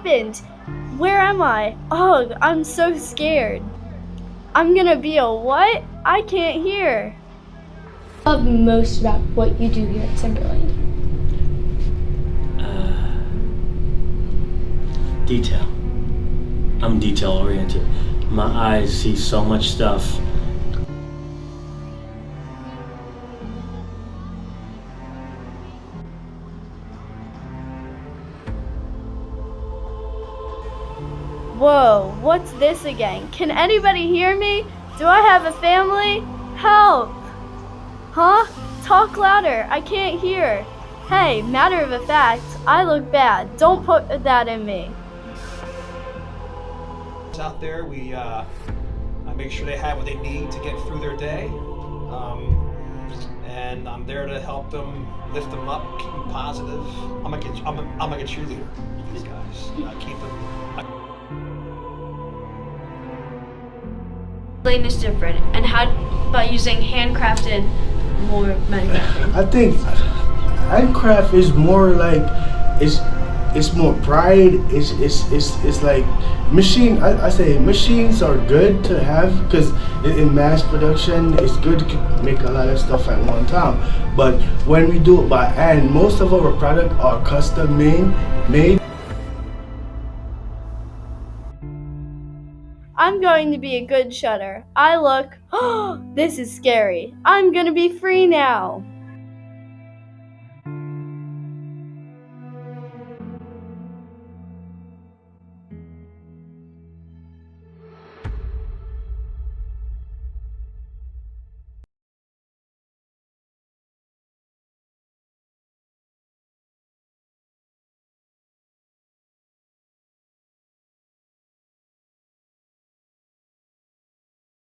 happened? Where am I? Ugh, I'm so scared. I'm gonna be a what? I can't hear. Love most about what you do here at Timberlane? Detail. I'm detail oriented. My eyes see so much stuff. Whoa, what's this again? Can anybody hear me? Do I have a family? Help! Huh? Talk louder, I can't hear. Hey, matter of fact, I look bad. Don't put that in me. Out there, I make sure they have what they need to get through their day, and I'm there to help them, lift them up, keep them positive. I'm like a cheerleader for these guys. Keep them. Lane is different, and how about using handcrafted more manufacturing? I think handcraft is more like it's more pride. It's like machine. I say machines are good to have because in mass production it's good to make a lot of stuff at one time. But when we do it by hand, most of our product are custom made. I'm going to be a good shutter. I look, oh, this is scary. I'm gonna be free now.